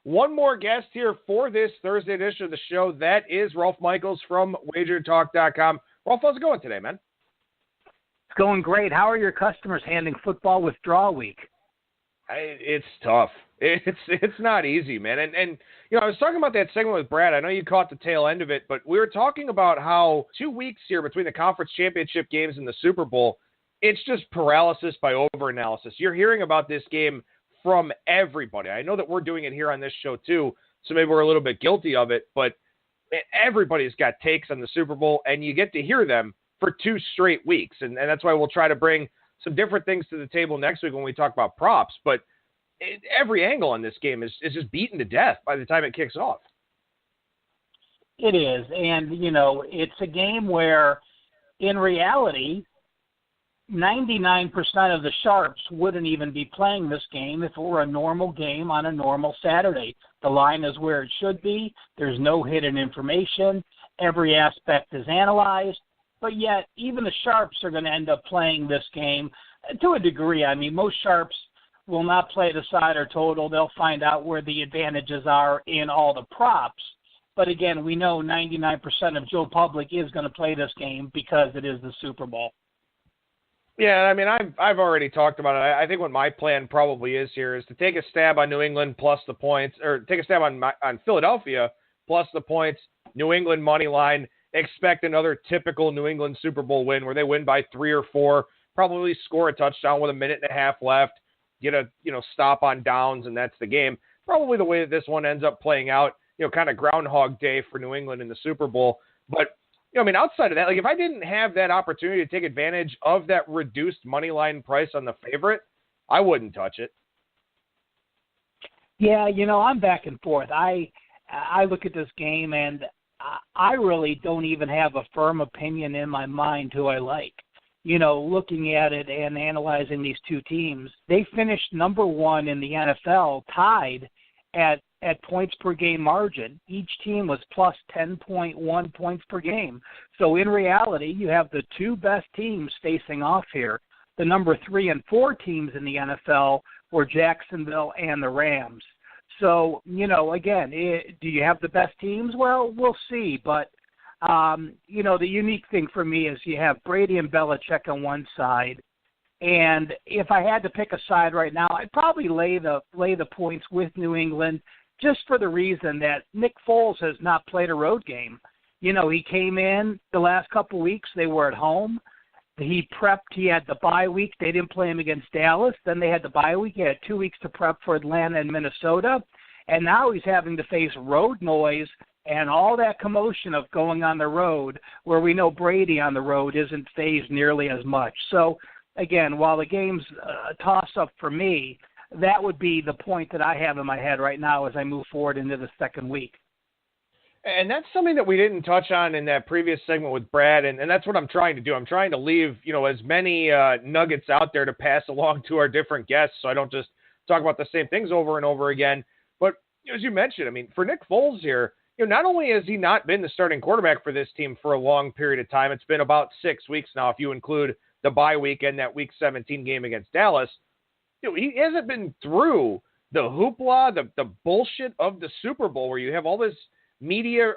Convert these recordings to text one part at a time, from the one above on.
one more guest here for this Thursday edition of the show. That is Rolf Michaels from WagerTalk.com. Rolf, how's it going today, man? It's going great. How are your customers handling football withdrawal week? It's tough. It's not easy, man. And I was talking about that segment with Brad. I know you caught the tail end of it, but we were talking about how 2 weeks here between the conference championship games and the Super Bowl, it's just paralysis by overanalysis. You're hearing about this game from everybody. I know that we're doing it here on this show too, so maybe we're a little bit guilty of it, but everybody's got takes on the Super Bowl, and you get to hear them for 2 straight weeks. And that's why we'll try to bring some different things to the table next week when we talk about props. But every angle on this game is just beaten to death by the time it kicks off. It is. And, it's a game where, in reality, 99% of the sharps wouldn't even be playing this game if it were a normal game on a normal Saturday. The line is where it should be. There's no hidden information. Every aspect is analyzed. But yet, even the sharps are going to end up playing this game to a degree. I mean, most sharps will not play the side or total. They'll find out where the advantages are in all the props. But again, we know 99% of Joe Public is going to play this game because it is the Super Bowl. Yeah, I mean, I've already talked about it. I think what my plan probably is here is to take a stab on New England plus the points, or take a stab on Philadelphia plus the points, New England money line. Expect another typical New England Super Bowl win where they win by 3 or 4, probably score a touchdown with 1.5 minutes left, get a stop on downs, and that's the game. Probably the way that this one ends up playing out, kind of Groundhog Day for New England in the Super Bowl. But outside of that, like if I didn't have that opportunity to take advantage of that reduced money line price on the favorite, I wouldn't touch it. Yeah, I'm back and forth. I look at this game and I really don't even have a firm opinion in my mind who I like. Looking at it and analyzing these two teams, they finished number 1 in the NFL, tied at points per game margin. Each team was plus 10.1 points per game. So in reality, you have the 2 best teams facing off here. The number 3 and 4 teams in the NFL were Jacksonville and the Rams. So, again, do you have the best teams? Well, we'll see. But, the unique thing for me is you have Brady and Belichick on one side. And if I had to pick a side right now, I'd probably lay the points with New England just for the reason that Nick Foles has not played a road game. He came in the last couple weeks. They were at home. He prepped. He had the bye week. They didn't play him against Dallas. Then they had the bye week. He had 2 weeks to prep for Atlanta and Minnesota. And now he's having to face road noise and all that commotion of going on the road, where we know Brady on the road isn't fazed nearly as much. So, again, while the game's a toss-up for me, that would be the point that I have in my head right now as I move forward into the second week. And that's something that we didn't touch on in that previous segment with Brad, and that's what I'm trying to do. I'm trying to leave, as many nuggets out there to pass along to our different guests so I don't just talk about the same things over and over again. But as you mentioned, I mean, for Nick Foles here, not only has he not been the starting quarterback for this team for a long period of time, it's been about 6 weeks now if you include the bye week and that Week 17 game against Dallas. He hasn't been through the hoopla, the bullshit of the Super Bowl where you have all these media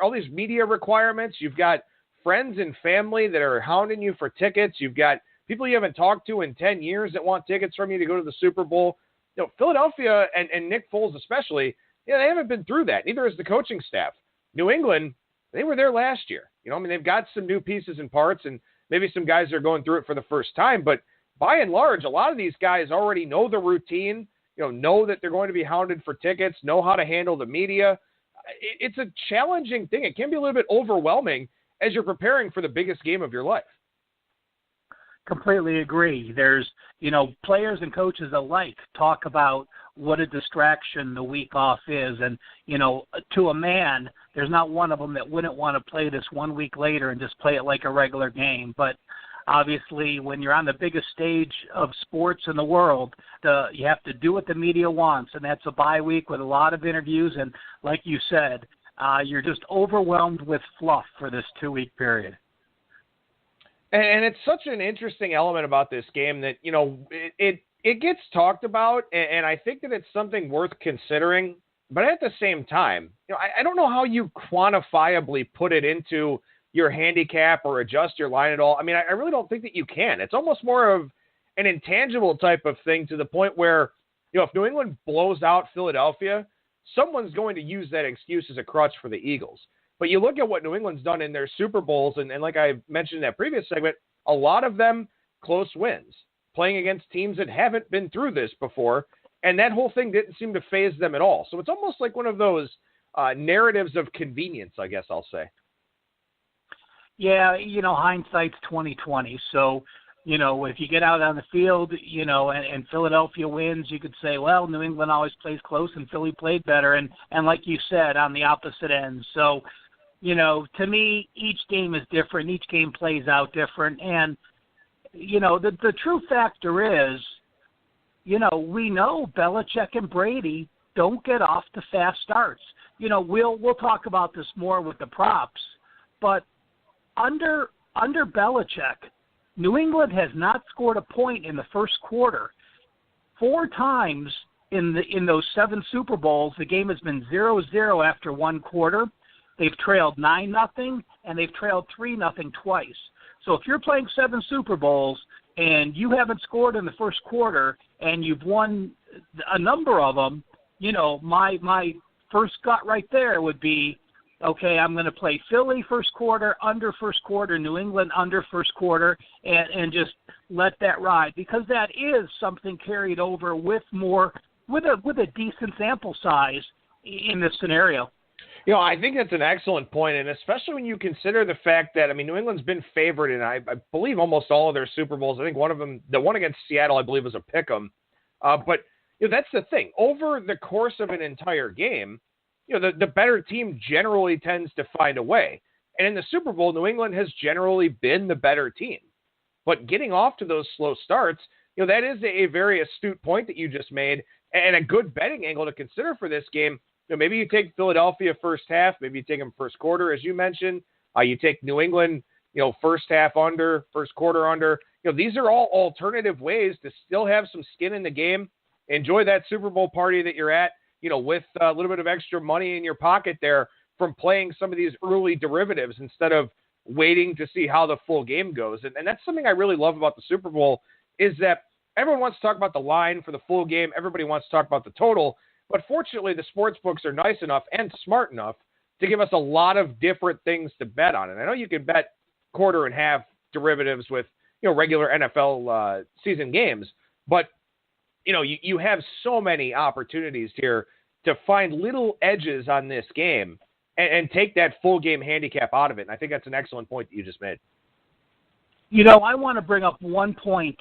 requirements. You've got friends and family that are hounding you for tickets. You've got people you haven't talked to in 10 years that want tickets from you to go to the Super Bowl. Philadelphia and Nick Foles especially, they haven't been through that. Neither has the coaching staff. New England, they were there last year. They've got some new pieces and parts, and maybe some guys are going through it for the first time. But by and large, a lot of these guys already know the routine, know that they're going to be hounded for tickets, know how to handle the media. It's a challenging thing. It can be a little bit overwhelming as you're preparing for the biggest game of your life. Completely agree. There's, players and coaches alike talk about what a distraction the week off is. And, to a man, there's not one of them that wouldn't want to play this 1 week later and just play it like a regular game. But obviously, when you're on the biggest stage of sports in the world, you have to do what the media wants, and that's a bye week with a lot of interviews. And like you said, you're just overwhelmed with fluff for this 2 week period. And it's such an interesting element about this game that, it gets talked about, and I think that it's something worth considering But at the same time, I don't know how you quantifiably put it into your handicap or adjust your line at all. I mean, I really don't think that you can. It's almost more of an intangible type of thing, to the point where, if New England blows out Philadelphia, someone's going to use that excuse as a crutch for the Eagles. But you look at what New England's done in their Super Bowls, and like I mentioned in that previous segment, a lot of them close wins, playing against teams that haven't been through this before, and that whole thing didn't seem to faze them at all. So it's almost like one of those narratives of convenience, I guess I'll say. Yeah, hindsight's 20/20. So, if you get out on the field, and Philadelphia wins, you could say, well, New England always plays close and Philly played better. And like you said, on the opposite end. So, to me, each game is different. Each game plays out different. And, the true factor is, we know Belichick and Brady don't get off to fast starts. We'll talk about this more with the props, but under Belichick, New England has not scored a point in the first quarter. 4 times in those 7 Super Bowls, the game has been 0-0 after one quarter. They've trailed 9-0, and they've trailed 3-0 twice. So if you're playing 7 Super Bowls and you haven't scored in the first quarter and you've won a number of them, my first gut right there would be, okay, I'm going to play Philly first quarter, under first quarter, New England under first quarter, and just let that ride, because that is something carried over with a decent sample size in this scenario. I think that's an excellent point, and especially when you consider the fact that, New England's been favored in, I believe, almost all of their Super Bowls. I think one of them, the one against Seattle, I believe, was a pick-em. But that's the thing. Over the course of an entire game, the better team generally tends to find a way. And in the Super Bowl, New England has generally been the better team. But getting off to those slow starts, that is a very astute point that you just made, and a good betting angle to consider for this game. Maybe you take Philadelphia first half, maybe you take them first quarter, as you mentioned. You take New England, first half under, first quarter under. These are all alternative ways to still have some skin in the game. Enjoy that Super Bowl party that you're at, with a little bit of extra money in your pocket there from playing some of these early derivatives instead of waiting to see how the full game goes. And that's something I really love about the Super Bowl, is that everyone wants to talk about the line for the full game. Everybody wants to talk about the total. But fortunately, the sports books are nice enough and smart enough to give us a lot of different things to bet on. And I know you can bet quarter and half derivatives with, regular NFL season games, but you have so many opportunities here to find little edges on this game and take that full game handicap out of it. And I think that's an excellent point that you just made. I want to bring up one point.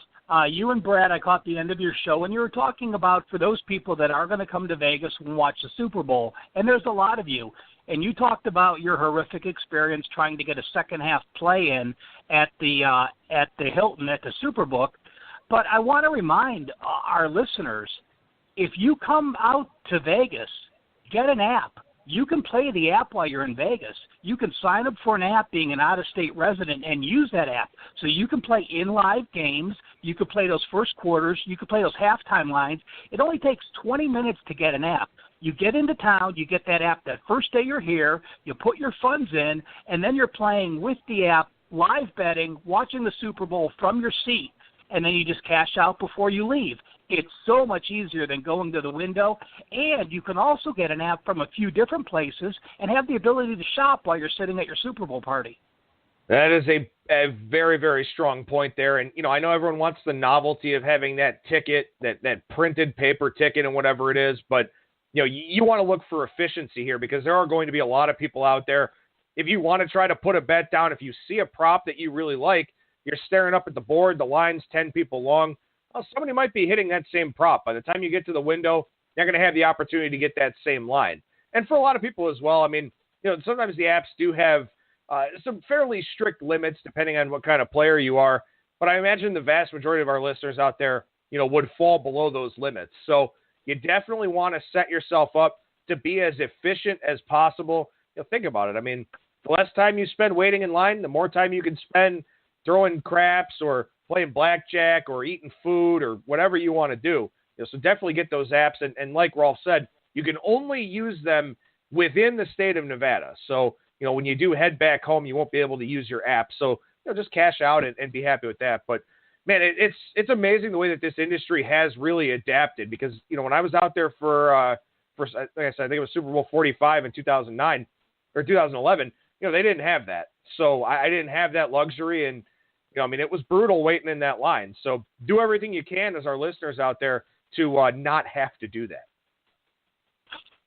You and Brad, I caught the end of your show, and you were talking about, for those people that are going to come to Vegas and watch the Super Bowl, and there's a lot of you, and you talked about your horrific experience trying to get a second half play in at the Hilton at the Superbook. But I want to remind our listeners, if you come out to Vegas, get an app. You can play the app while you're in Vegas. You can sign up for an app being an out-of-state resident and use that app. So you can play in-live games. You can play those first quarters. You can play those halftime lines. It only takes 20 minutes to get an app. You get into town. You get that app that first day you're here. You put your funds in, and then you're playing with the app, live betting, watching the Super Bowl from your seat, and then you just cash out before you leave. It's so much easier than going to the window, and you can also get an app from a few different places and have the ability to shop while you're sitting at your Super Bowl party. That is a very, very strong point there. And, I know everyone wants the novelty of having that ticket, that printed paper ticket and whatever it is, but, you want to look for efficiency here, because there are going to be a lot of people out there. If you want to try to put a bet down, if you see a prop that you really like, you're staring up at the board, the line's 10 people long, well, somebody might be hitting that same prop. By the time you get to the window, you're going to have the opportunity to get that same line. And for a lot of people as well, sometimes the apps do have some fairly strict limits depending on what kind of player you are. But I imagine the vast majority of our listeners out there, would fall below those limits. So you definitely want to set yourself up to be as efficient as possible. Think about it. The less time you spend waiting in line, the more time you can spend throwing craps or playing blackjack or eating food or whatever you want to do. So definitely get those apps. And like Rolf said, you can only use them within the state of Nevada. So, when you do head back home, you won't be able to use your app. So, just cash out and be happy with that. But, man, it's amazing the way that this industry has really adapted because, when I was out there for like I said, I think it was Super Bowl 45 in 2009 or 2011, they didn't have that. So I didn't have that luxury. And, it was brutal waiting in that line. So do everything you can as our listeners out there to not have to do that.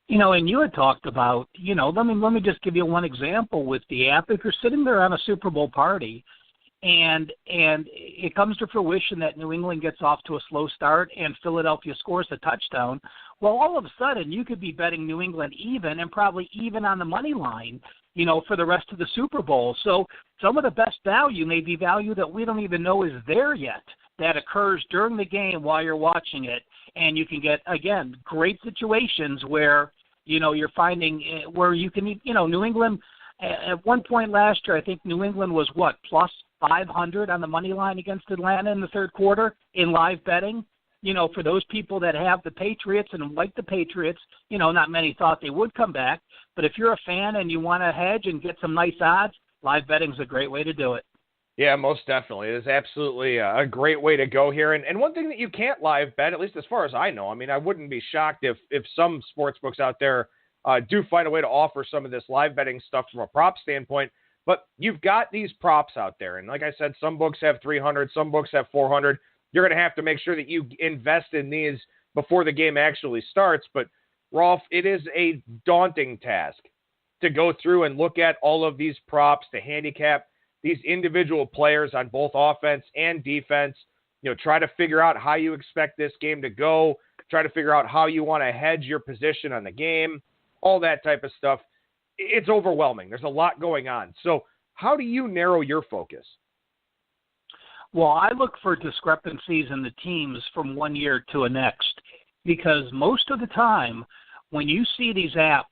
And you had talked about, let me just give you one example with the app. If you're sitting there on a Super Bowl party and it comes to fruition that New England gets off to a slow start and Philadelphia scores a touchdown, well, all of a sudden you could be betting New England even and probably even on the money line, for the rest of the Super Bowl. So some of the best value may be value that we don't even know is there yet that occurs during the game while you're watching it. And you can get, again, great situations where, you're finding where you can, New England, at one point last year, I think New England was plus 500 on the money line against Atlanta in the third quarter in live betting. For those people that have the Patriots and like the Patriots, not many thought they would come back. But if you're a fan and you want to hedge and get some nice odds, live betting is a great way to do it. Yeah, most definitely. It is absolutely a great way to go here. And one thing that you can't live bet, at least as far as I know, I wouldn't be shocked if some sports books out there do find a way to offer some of this live betting stuff from a prop standpoint. But you've got these props out there. And like I said, some books have 300, some books have 400. You're going to have to make sure that you invest in these before the game actually starts. But, Rolf, it is a daunting task to go through and look at all of these props, to handicap these individual players on both offense and defense, try to figure out how you expect this game to go, try to figure out how you want to hedge your position on the game, all that type of stuff. It's overwhelming. There's a lot going on. So how do you narrow your focus? Well, I look for discrepancies in the teams from one year to the next because most of the time when you see these apps,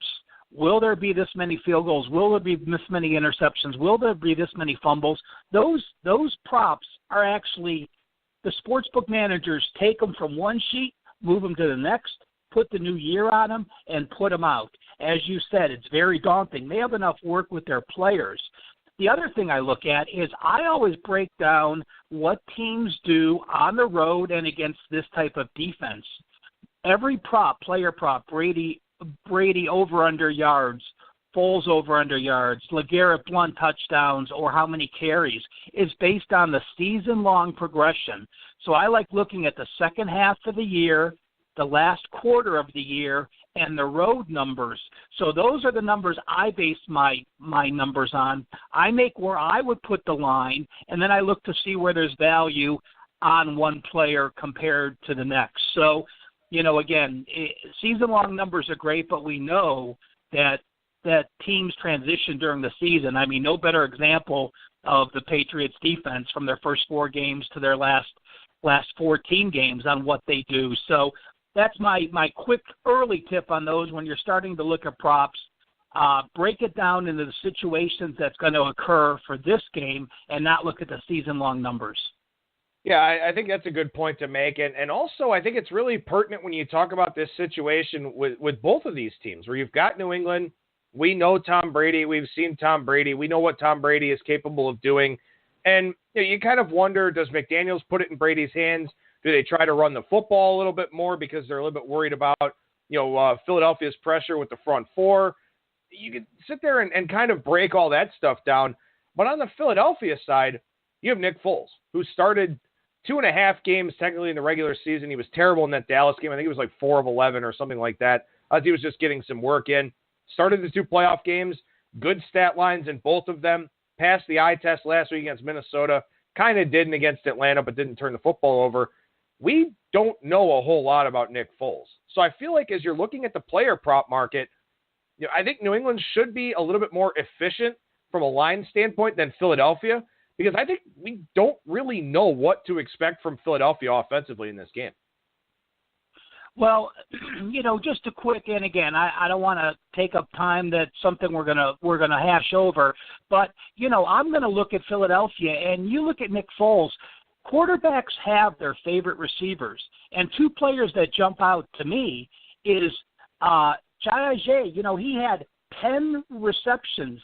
will there be this many field goals? Will there be this many interceptions? Will there be this many fumbles? Those props are actually the sportsbook managers take them from one sheet, move them to the next, put the new year on them, and put them out. As you said, it's very daunting. They have enough work with their players. The other thing I look at is I always break down what teams do on the road and against this type of defense. Every prop, player prop, Brady over under yards, Foles over under yards, LeGarrette Blount touchdowns, or how many carries is based on the season-long progression. So I like looking at the second half of the year, the last quarter of the year, and the road numbers. So those are the numbers I base my numbers on. I make where I would put the line, and then I look to see where there's value on one player compared to the next. So, again, season-long numbers are great, but we know that teams transition during the season. No better example of the Patriots defense from their first 4 games to their last 14 games on what they do. So that's my quick early tip on those when you're starting to look at props. Break it down into the situations that's going to occur for this game and not look at the season-long numbers. Yeah, I think that's a good point to make. And also, I think it's really pertinent when you talk about this situation with both of these teams, where you've got New England. We know Tom Brady. We've seen Tom Brady. We know what Tom Brady is capable of doing. And you kind of wonder, does McDaniels put it in Brady's hands? Do they try to run the football a little bit more because they're a little bit worried about, Philadelphia's pressure with the front four? You could sit there and kind of break all that stuff down. But on the Philadelphia side, you have Nick Foles, who started 2.5 games technically in the regular season. He was terrible in that Dallas game. I think it was like 4 of 11 or something like that. He was just getting some work in. Started the 2 playoff games, good stat lines in both of them. Passed the eye test last week against Minnesota. Kind of didn't against Atlanta, but didn't turn the football over. We don't know a whole lot about Nick Foles. So I feel like as you're looking at the player prop market, I think New England should be a little bit more efficient from a line standpoint than Philadelphia, because I think we don't really know what to expect from Philadelphia offensively in this game. Well, just a quick, and again, I don't want to take up time. That's something we're gonna hash over. But I'm gonna look at Philadelphia, and you look at Nick Foles. Quarterbacks have their favorite receivers, and 2 players that jump out to me is Chai, he had 10 receptions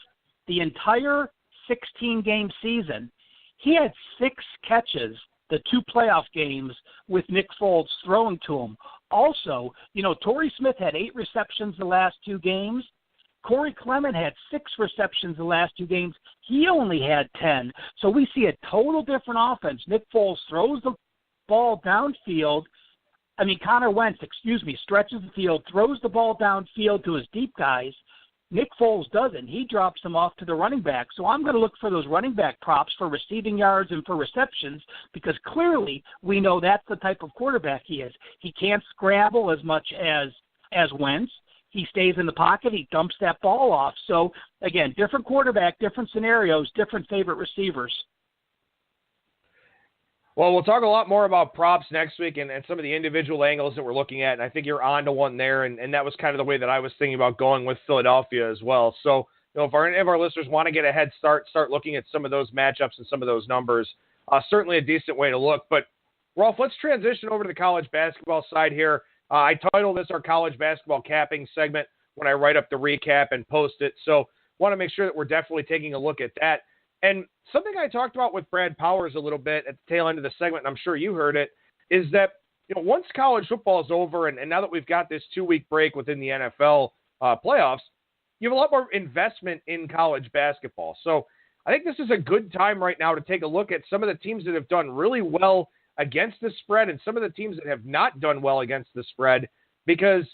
the entire 16-game season. He had 6 catches the 2 playoff games with Nick Foles throwing to him. Also, Torrey Smith had 8 receptions the last 2 games. Corey Clement had 6 receptions the last 2 games. He only had 10. So we see a total different offense. Nick Foles throws the ball downfield. Connor Wentz, stretches the field, throws the ball downfield to his deep guys. Nick Foles doesn't. He drops them off to the running back. So I'm going to look for those running back props for receiving yards and for receptions because clearly we know that's the type of quarterback he is. He can't scramble as much as Wentz. He stays in the pocket. He dumps that ball off. So, again, different quarterback, different scenarios, different favorite receivers. Well, we'll talk a lot more about props next week and some of the individual angles that we're looking at, and I think you're on to one there, and that was kind of the way that I was thinking about going with Philadelphia as well. So, if any of our listeners want to get a head start looking at some of those matchups and some of those numbers, certainly a decent way to look. But, Rolf, let's transition over to the college basketball side here. I title this our college basketball capping segment when I write up the recap and post it. So want to make sure that we're definitely taking a look at that. And something I talked about with Brad Powers a little bit at the tail end of the segment, and I'm sure you heard it, is that once college football is over and now that we've got this 2-week break within the NFL playoffs, you have a lot more investment in college basketball. So I think this is a good time right now to take a look at some of the teams that have done really well against the spread and some of the teams that have not done well against the spread because,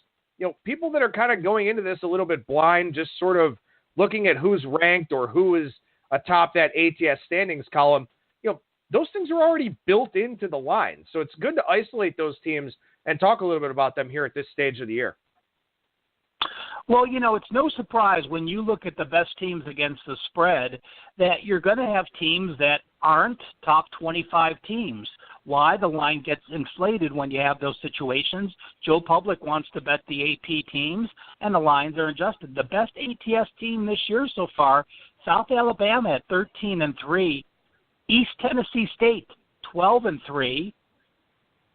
people that are kind of going into this a little bit blind, just sort of looking at who's ranked or who is atop that ATS standings column, those things are already built into the line. So it's good to isolate those teams and talk a little bit about them here at this stage of the year. Well, it's no surprise when you look at the best teams against the spread that you're going to have teams that aren't top 25 teams. Why? The line gets inflated when you have those situations. Joe Public wants to bet the AP teams, and the lines are adjusted. The best ATS team this year so far, South Alabama at 13-3, East Tennessee State 12-3,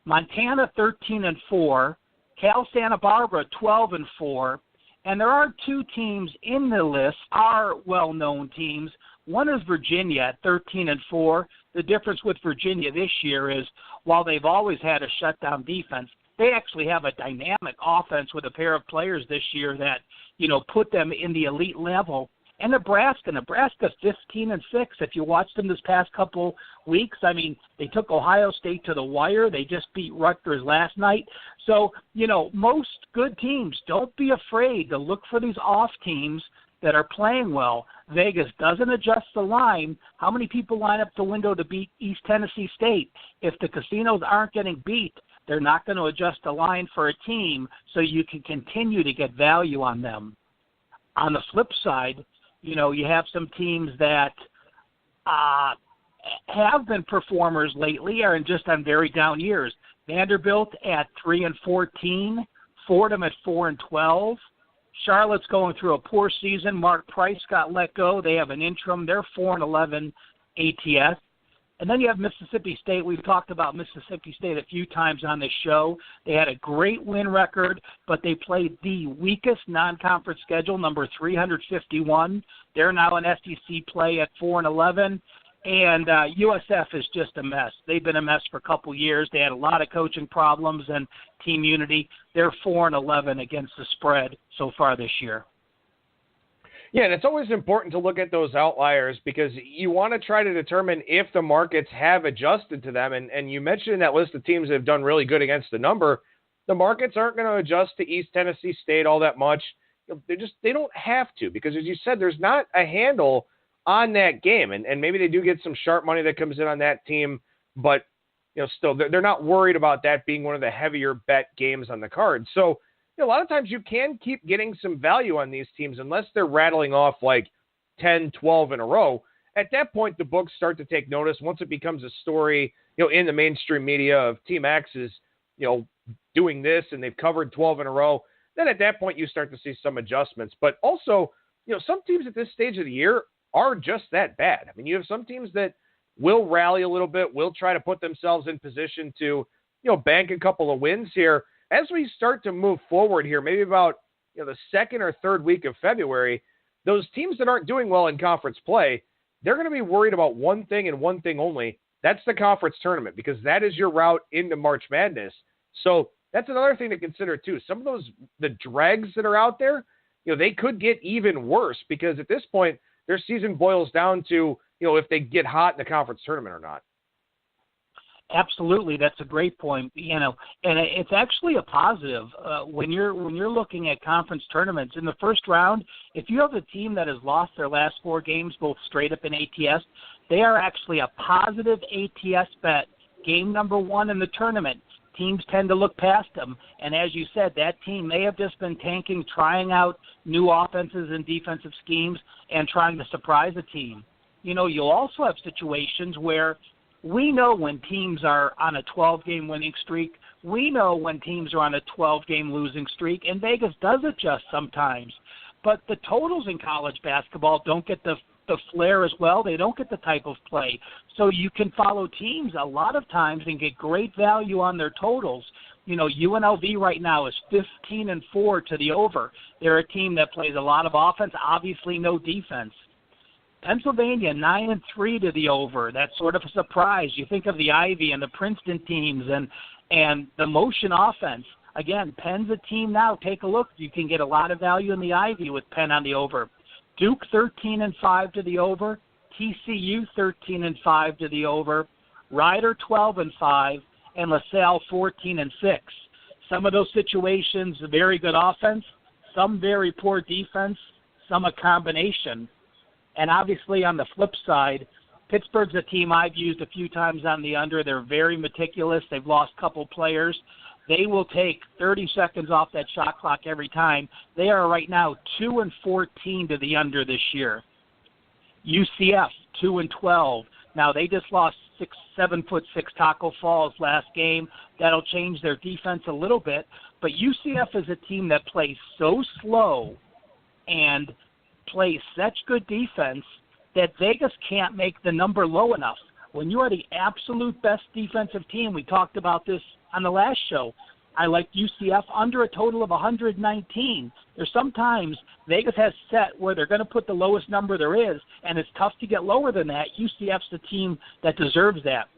Montana 13-4, Cal Santa Barbara 12-4, and there are 2 teams in the list are well-known teams. One is Virginia at 13-4. The difference with Virginia this year is while they've always had a shutdown defense, they actually have a dynamic offense with a pair of players this year that, put them in the elite level. And Nebraska's 15-6. If you watched them this past couple weeks, they took Ohio State to the wire. They just beat Rutgers last night. So, most good teams, don't be afraid to look for these off teams that are playing well. Vegas doesn't adjust the line. How many people line up the window to beat East Tennessee State? If the casinos aren't getting beat, they're not going to adjust the line for a team so you can continue to get value on them. On the flip side, you have some teams that have been performers lately are just on very down years. Vanderbilt at 3-14, Fordham at 4-12. Charlotte's going through a poor season. Mark Price got let go. They have an interim. They're 4-11 ATS. And then you have Mississippi State. We've talked about Mississippi State a few times on this show. They had a great win record, but they played the weakest non-conference schedule, number 351. They're now in SEC play at 4-11. And USF is just a mess. They've been a mess for a couple years. They had a lot of coaching problems and team unity. They're 4-11 against the spread so far this year. Yeah, and it's always important to look at those outliers because you want to try to determine if the markets have adjusted to them. And you mentioned in that list of teams that have done really good against the number, the markets aren't going to adjust to East Tennessee State all that much. They don't have to because, as you said, there's not a handle on that game. And maybe they do get some sharp money that comes in on that team, but still they're not worried about that being one of the heavier bet games on the card. So a lot of times you can keep getting some value on these teams unless they're rattling off like 10, 12 in a row. At that point, the books start to take notice once it becomes a story, in the mainstream media of Team X is, doing this and they've covered 12 in a row. Then at that point, you start to see some adjustments. But also, some teams at this stage of the year are just that bad. You have some teams that will rally a little bit, will try to put themselves in position to, bank a couple of wins here. as we start to move forward here, maybe about the second or third week of February, those teams that aren't doing well in conference play, they're going to be worried about one thing and one thing only. That's the conference tournament, because that is your route into March Madness. So that's another thing to consider too. Some of the dregs that are out there, they could get even worse, because at this point, their season boils down to, if they get hot in the conference tournament or not. Absolutely, that's a great point. And it's actually a positive when you're looking at conference tournaments in the first round. If you have a team that has lost their last 4 games, both straight up and ATS, they are actually a positive ATS bet. Game number 1 in the tournament. Teams tend to look past them, and as you said, that team may have just been tanking, trying out new offenses and defensive schemes, and trying to surprise a team. You'll also have situations where we know when teams are on a 12-game winning streak. We know when teams are on a 12-game losing streak, and Vegas does adjust sometimes. But the totals in college basketball don't get the flair as well. They don't get the type of play. So you can follow teams a lot of times and get great value on their totals. UNLV right now is 15-4 to the over. They're a team that plays a lot of offense, obviously no defense. Pennsylvania 9-3 to the over. That's sort of a surprise. You think of the Ivy and the Princeton teams and the motion offense. Again, Penn's a team now. Take a look. You can get a lot of value in the Ivy with Penn on the over. Duke 13-5 to the over. TCU 13-5 to the over. Rider 12-5, and LaSalle 14-6. Some of those situations, very good offense, some very poor defense, some a combination. And obviously on the flip side, Pittsburgh's a team I've used a few times on the under. They're very meticulous. They've lost a couple players. They will take 30 seconds off that shot clock every time. They are right now 2-14 to the under this year. UCF 2-12. Now they just lost 7'6" Taco Falls last game. That'll change their defense a little bit. But UCF is a team that plays so slow and plays such good defense that Vegas can't make the number low enough. When you are the absolute best defensive team, we talked about this on the last show, I like UCF under a total of 119. There's sometimes Vegas has set where they're going to put the lowest number there is, and it's tough to get lower than that. UCF's the team that deserves that.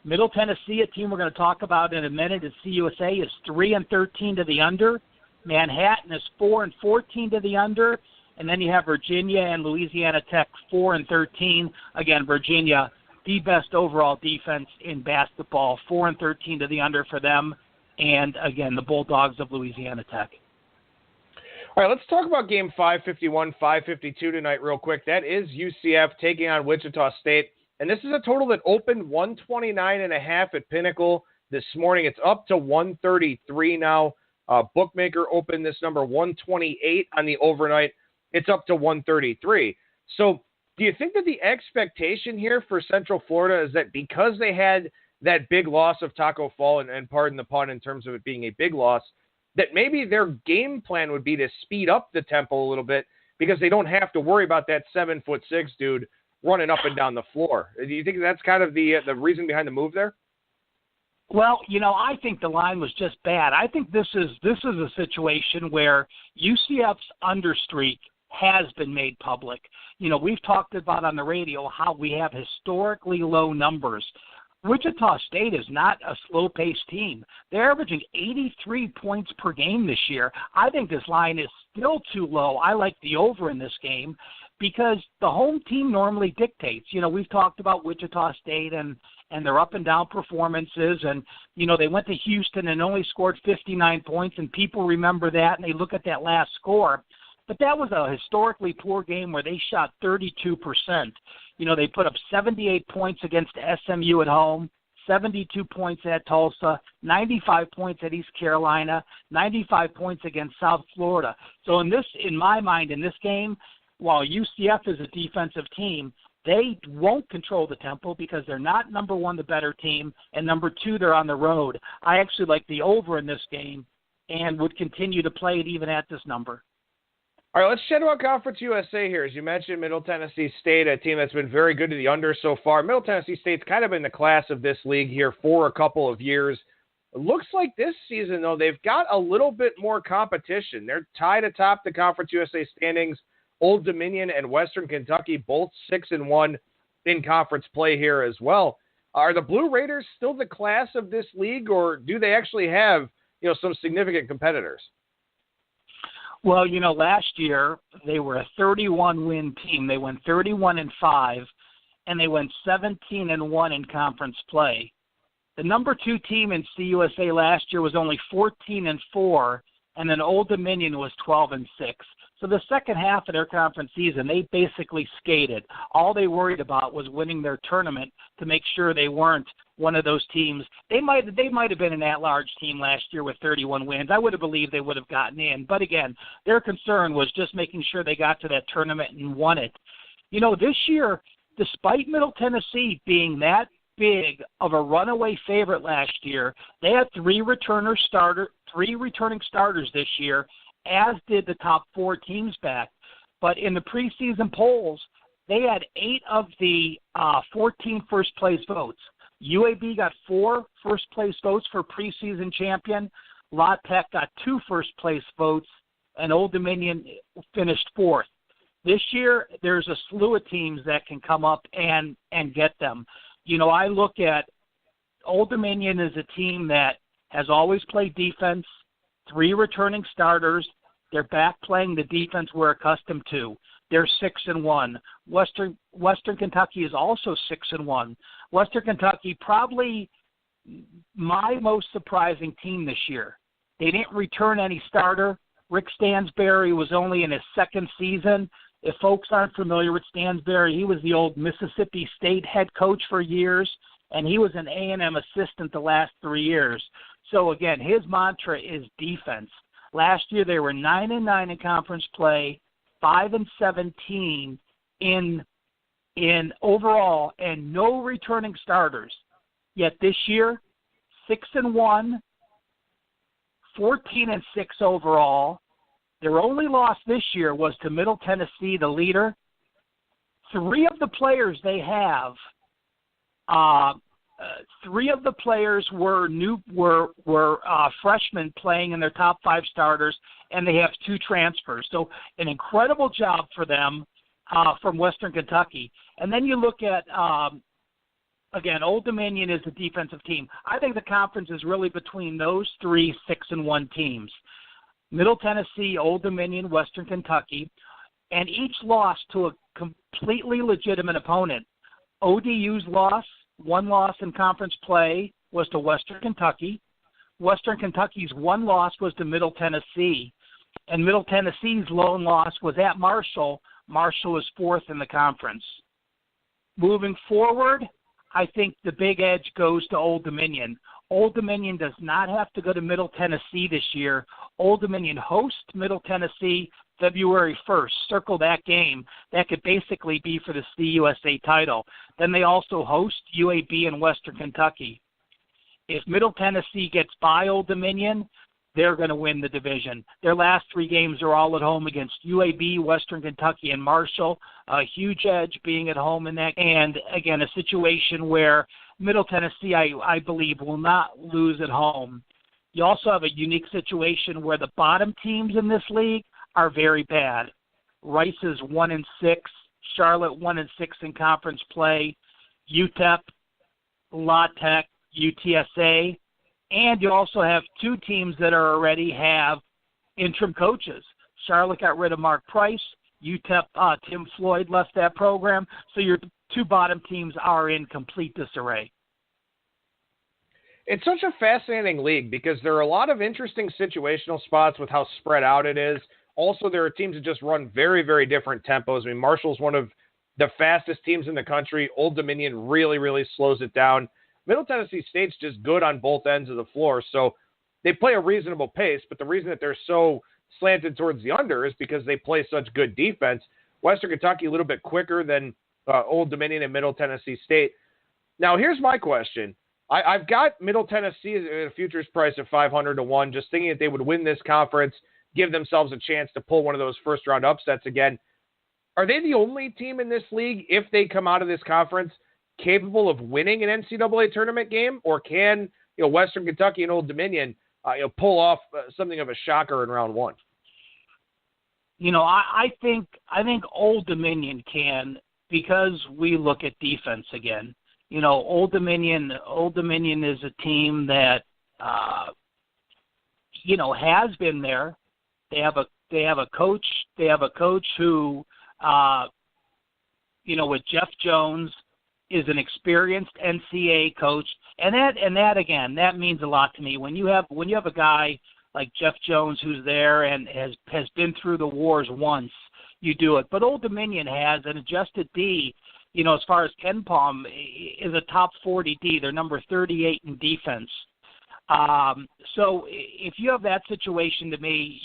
Middle Tennessee, a team we're going to talk about in a minute, is CUSA, is 3-13 to the under. Manhattan is 4-14 to the under. And then you have Virginia and Louisiana Tech 4-13. Again, Virginia, the best overall defense in basketball, 4-13 to the under for them. And again, the Bulldogs of Louisiana Tech. All right, let's talk about game 551, 552 tonight real quick. That is UCF taking on Wichita State. And this is a total that opened 129.5 at Pinnacle this morning. It's up to 133 now. Bookmaker opened this number 128 on the overnight. It's up to 133. So do you think that the expectation here for Central Florida is that because they had that big loss of Taco Fall, and pardon the pun in terms of it being a big loss, that maybe their game plan would be to speed up the tempo a little bit because they don't have to worry about that 7'6" dude running up and down the floor? Do you think that's kind of the reason behind the move there? Well, I think the line was just bad. I think this is a situation where UCF's understreak has been made public. We've talked about on the radio how we have historically low numbers. Wichita State is not a slow-paced team. They're averaging 83 points per game this year. I think this line is still too low. I like the over in this game because the home team normally dictates. We've talked about Wichita State and their up-and-down performances, and, they went to Houston and only scored 59 points, and people remember that, and they look at that last score. But that was a historically poor game where they shot 32%. They put up 78 points against SMU at home, 72 points at Tulsa, 95 points at East Carolina, 95 points against South Florida. So in my mind, in this game, while UCF is a defensive team, they won't control the tempo because they're not, number one, the better team, and number two, they're on the road. I actually like the over in this game and would continue to play it even at this number. All right, let's chat about Conference USA here. As you mentioned, Middle Tennessee State, a team that's been very good to the under so far. Middle Tennessee State's kind of been the class of this league here for a couple of years. It looks like this season, though, they've got a little bit more competition. They're tied atop the Conference USA standings. Old Dominion and Western Kentucky both 6-1 in conference play here as well. Are the Blue Raiders still the class of this league, or do they actually have, some significant competitors? Well, last year they were a 31-win team. They went 31-5, and they went 17-1 in conference play. The number 2 team in CUSA last year was only 14-4, and then Old Dominion was 12-6. So the second half of their conference season, they basically skated. All they worried about was winning their tournament to make sure they weren't one of those teams. They might have been an at-large team last year with 31 wins. I would have believed they would have gotten in. But again, their concern was just making sure they got to that tournament and won it. This year, despite Middle Tennessee being that big of a runaway favorite last year, they had 3 returning starters this year, as did the top 4 teams back. But in the preseason polls, they had 8 of the 14 first-place votes. UAB got 4 first-place votes for preseason champion. La Tech got 2 first-place votes, and Old Dominion finished 4th. This year, there's a slew of teams that can come up and get them. I look at Old Dominion as a team that has always played defense, 3 returning starters. They're back playing the defense we're accustomed to. They're 6-1. Western Kentucky is also 6-1. Western Kentucky, probably my most surprising team this year. They didn't return any starter. Rick Stansberry was only in his 2nd season. If folks aren't familiar with Stansberry, he was the old Mississippi State head coach for years, and he was an A&M assistant the last 3 years. So, again, his mantra is defense. Last year they were 9-9 in conference play, 5-17 in overall, and no returning starters. Yet this year, 6-1, 14-6 overall. Their only loss this year was to Middle Tennessee, the leader. 3 of the players they have, 3 of the players were freshmen playing in their top 5 starters, and they have 2 transfers. So an incredible job for them from Western Kentucky. And then you look at, again, Old Dominion is a defensive team. I think the conference is really between those 3 6-1 teams. Middle Tennessee, Old Dominion, Western Kentucky, and each lost to a completely legitimate opponent. ODU's one loss in conference play was to Western Kentucky. Western Kentucky's 1 loss was to Middle Tennessee. And Middle Tennessee's lone loss was at Marshall. Marshall was 4th in the conference. Moving forward, I think the big edge goes to Old Dominion. Old Dominion does not have to go to Middle Tennessee this year. Old Dominion hosts Middle Tennessee February 1st. Circle that game. That could basically be for the CUSA title. Then they also host UAB and Western Kentucky. If Middle Tennessee gets by Old Dominion, they're going to win the division. Their last 3 games are all at home against UAB, Western Kentucky, and Marshall. A huge edge being at home in that. And, again, a situation where Middle Tennessee, I believe, will not lose at home. You also have a unique situation where the bottom teams in this league are very bad. Rice is 1-6, Charlotte 1-6 in conference play, UTEP, La Tech, UTSA, and you also have 2 teams that already have interim coaches. Charlotte got rid of Mark Price. UTEP, Tim Floyd left that program. So your 2 bottom teams are in complete disarray. It's such a fascinating league because there are a lot of interesting situational spots with how spread out it is. Also, there are teams that just run very, very different tempos. I mean, Marshall's one of the fastest teams in the country. Old Dominion really, really slows it down. Middle Tennessee State's just good on both ends of the floor, so they play a reasonable pace, but the reason that they're so slanted towards the under is because they play such good defense. Western Kentucky a little bit quicker than Old Dominion and Middle Tennessee State. Now, here's my question. I've got Middle Tennessee at a futures price of 500-1, just thinking that they would win this conference, give themselves a chance to pull one of those first-round upsets again. Are they the only team in this league, if they come out of this conference, capable of winning an NCAA tournament game, or can Western Kentucky and Old Dominion, pull off something of a shocker in round one. I think Old Dominion can, because we look at defense again. Old Dominion is a team that has been there. They have a coach who with Jeff Jones is an experienced NCAA coach, and that again, that means a lot to me. When you have a guy like Jeff Jones who's there and has been through the wars once, you do it. But Old Dominion has an adjusted D, as far as Ken Palm is a top 40 D. They're number 38 in defense. So if you have that situation, to me,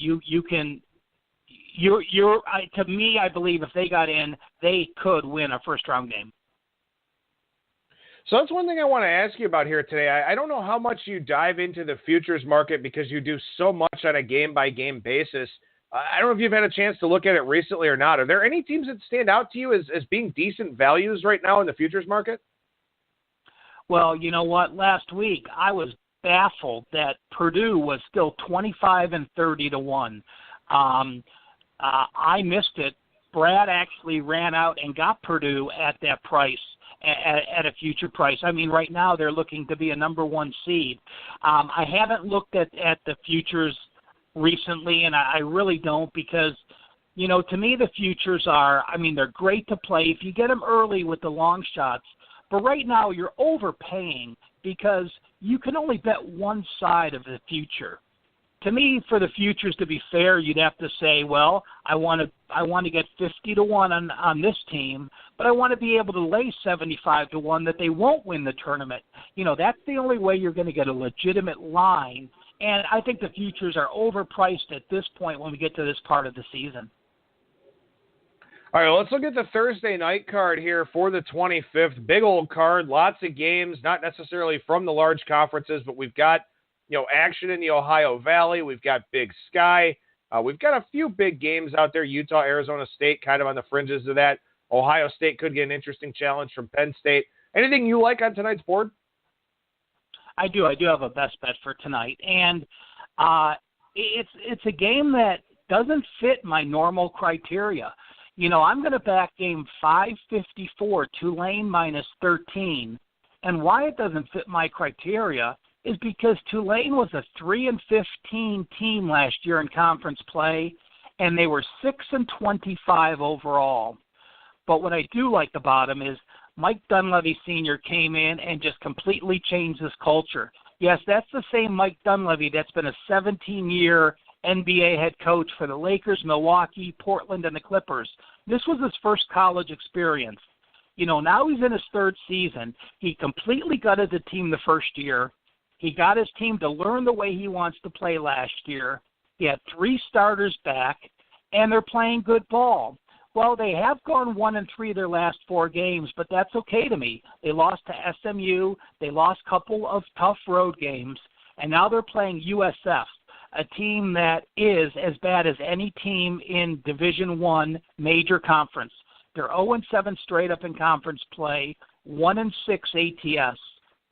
to me, I believe if they got in, they could win a first round game. So that's one thing I want to ask you about here today. I don't know how much you dive into the futures market because you do so much on a game-by-game basis. I don't know if you've had a chance to look at it recently or not. Are there any teams that stand out to you as being decent values right now in the futures market? Well, you know what? Last week I was baffled that Purdue was still 25 and 30 to 1. I missed it. Brad actually ran out and got Purdue at that price, at a future price. I mean, right now they're looking to be a number one seed. I haven't looked at the futures recently, and I really don't, because, to me the futures they're great to play if you get them early with the long shots. But right now you're overpaying because you can only bet one side of the future. To me, for the futures to be fair, you'd have to say, well, I want to get 50 to 1 on this team, but I want to be able to lay 75 to 1 that they won't win the tournament. That's the only way you're going to get a legitimate line. And I think the futures are overpriced at this point when we get to this part of the season. All right, let's look at the Thursday night card here for the 25th. Big old card, lots of games, not necessarily from the large conferences, but we've got action in the Ohio Valley. We've got Big Sky. We've got a few big games out there. Utah, Arizona State, kind of on the fringes of that. Ohio State could get an interesting challenge from Penn State. Anything you like on tonight's board? I do have a best bet for tonight, and it's a game that doesn't fit my normal criteria. I'm going to back game 554, Tulane minus 13, and why it doesn't fit my criteria is because Tulane was a 3-15 team last year in conference play, and they were 6-25 overall. But what I do like about them is Mike Dunleavy Sr. came in and just completely changed this culture. Yes, that's the same Mike Dunleavy that's been a 17-year NBA head coach for the Lakers, Milwaukee, Portland, and the Clippers. This was his first college experience. Now he's in his third season. He completely gutted the team the first year. He got his team to learn the way he wants to play last year. He had 3 starters back, and they're playing good ball. Well, they have gone 1-3 their last 4 games, but that's okay to me. They lost to SMU. They lost a couple of tough road games, and now they're playing USF, a team that is as bad as any team in Division I major conference. They're 0-7 straight up in conference play, 1-6 ATS.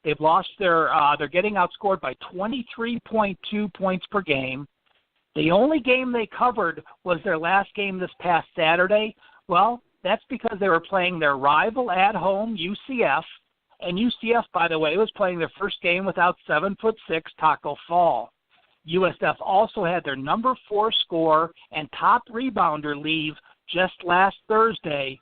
They've lost they're getting outscored by 23.2 points per game. The only game they covered was their last game this past Saturday. Well, that's because they were playing their rival at home, UCF. And UCF, by the way, was playing their first game without 7'6" Taco Fall. USF also had their number 4 scorer and top rebounder leave just last Thursday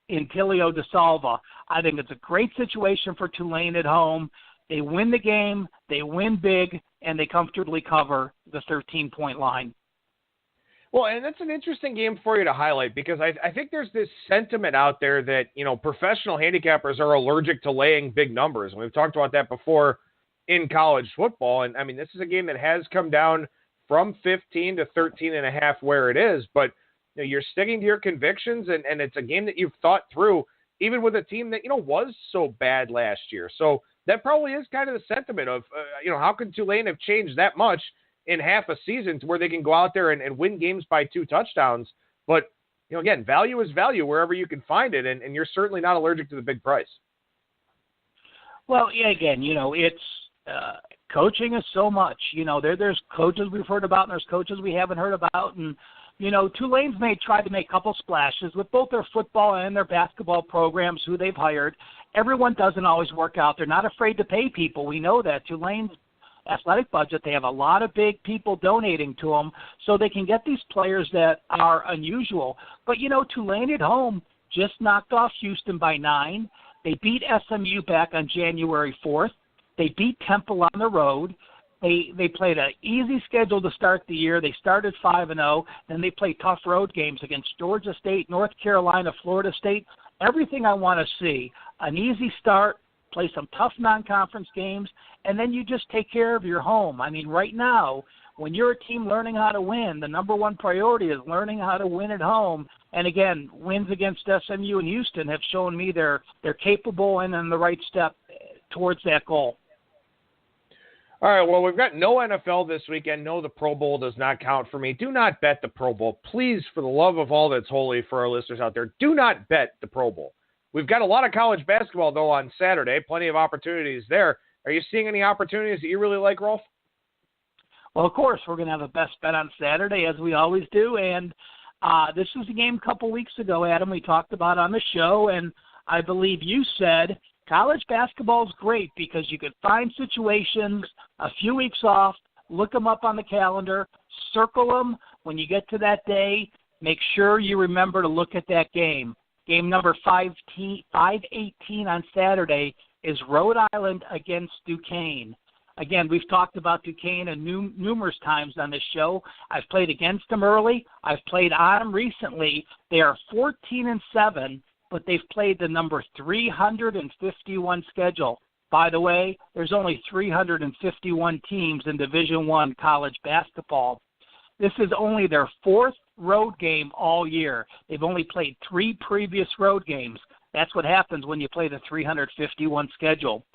in Tilio DeSalva. I think it's a great situation for Tulane at home. They win the game, they win big, and they comfortably cover the 13-point line. Well, and that's an interesting game for you to highlight because I think there's this sentiment out there that, professional handicappers are allergic to laying big numbers. And we've talked about that before in college football. And, this is a game that has come down from 15 to 13.5 where it is. But you're sticking to your convictions, and it's a game that you've thought through, even with a team that, was so bad last year. So that probably is kind of the sentiment of, how could Tulane have changed that much in half a season to where they can go out there and win games by 2 touchdowns. But, again, value is value wherever you can find it, and you're certainly not allergic to the big price. Well, yeah, again, it's coaching is so much. There's coaches we've heard about and there's coaches we haven't heard about. And, Tulane's tried to make a couple splashes with both their football and their basketball programs who they've hired. Everyone doesn't always work out. They're not afraid to pay people. We know that. Tulane's athletic budget, they have a lot of big people donating to them so they can get these players that are unusual. But, Tulane at home just knocked off Houston by 9. They beat SMU back on January 4th. They beat Temple on the road. They played an easy schedule to start the year. They started 5-0. Then they played tough road games against Georgia State, North Carolina, Florida State. Everything I want to see. An easy start, play some tough non-conference games, and then you just take care of your home. I mean, right now, when you're a team learning how to win, the number one priority is learning how to win at home. And again, wins against SMU and Houston have shown me they're capable and on the right step towards that goal. All right, well, we've got no NFL this weekend. No, the Pro Bowl does not count for me. Do not bet the Pro Bowl. Please, for the love of all that's holy for our listeners out there, do not bet the Pro Bowl. We've got a lot of college basketball, though, on Saturday. Plenty of opportunities there. Are you seeing any opportunities that you really like, Rolf? Well, of course, we're going to have a best bet on Saturday, as we always do. And this was a game a couple weeks ago, Adam, we talked about on the show. And I believe you said college basketball is great because you could find situations, a few weeks off, look them up on the calendar, circle them. When you get to that day, make sure you remember to look at that game. Game number 518 on Saturday is Rhode Island against Duquesne. Again, we've talked about Duquesne numerous times on this show. I've played against them early. I've played on them recently. They are 14-7, but they've played the number 351 schedule. By the way, there's only 351 teams in Division I college basketball. This is only their fourth road game all year. They've only played 3 previous road games. That's what happens when you play the 351 schedule.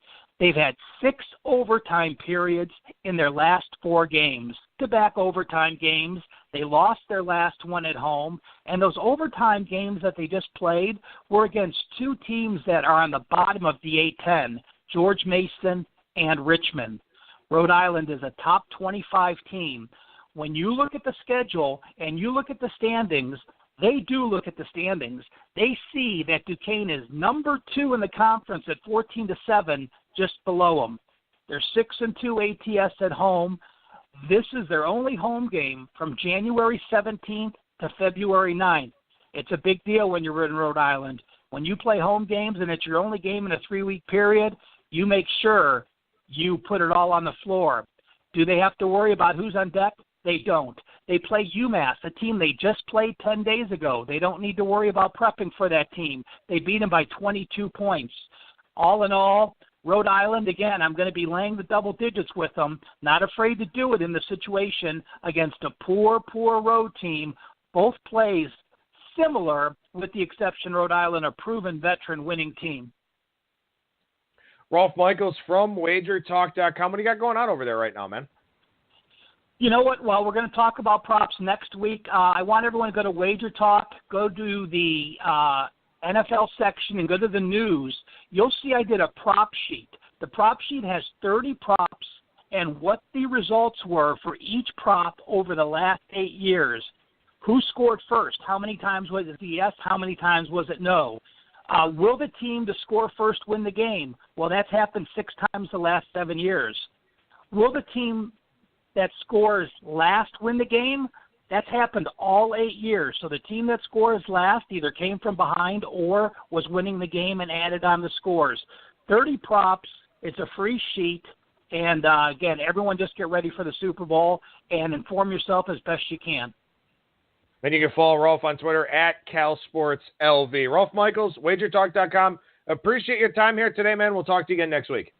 They've had 6 overtime periods in their last 4 games, back-to-back overtime games. They lost their last one at home, and those overtime games that they just played were against 2 teams that are on the bottom of the A-10, George Mason and Richmond. Rhode Island is a top 25 team. When you look at the schedule and you look at the standings, they do look at the standings. They see that Duquesne is number 2 in the conference at 14-7, just below them. They're 6-2 ATS at home. This is their only home game from January 17th to February 9th. It's a big deal when you're in Rhode Island. When you play home games and it's your only game in a 3-week period, you make sure you put it all on the floor. Do they have to worry about who's on deck? They don't. They play UMass, a team they just played 10 days ago. They don't need to worry about prepping for that team. They beat them by 22 points. All in all, Rhode Island, again, I'm going to be laying the double digits with them, not afraid to do it in the situation against a poor road team. Both plays similar, with the exception Rhode Island, a proven veteran winning team. Rolf Michaels from WagerTalk.com. What do you got going on over there right now, man? You know what? Well, we're going to talk about props next week. I want everyone to go to Wager Talk, go to the NFL section, and go to the news. You'll see I did a prop sheet. The prop sheet has 30 props and what the results were for each prop over the last 8 years. Who scored first? How many times was it yes? How many times was it no? Will the team to score first win the game? Well, that's happened 6 times the last 7 years. Will the team that scores last win the game? That's happened all 8 years. So the team that scores last either came from behind or was winning the game and added on the scores. 30 props. It's a free sheet. And, again, everyone just get ready for the Super Bowl and inform yourself as best you can. Then you can follow Rolf on Twitter at CalSportsLV. Rolf Michaels, WagerTalk.com. Appreciate your time here today, man. We'll talk to you again next week.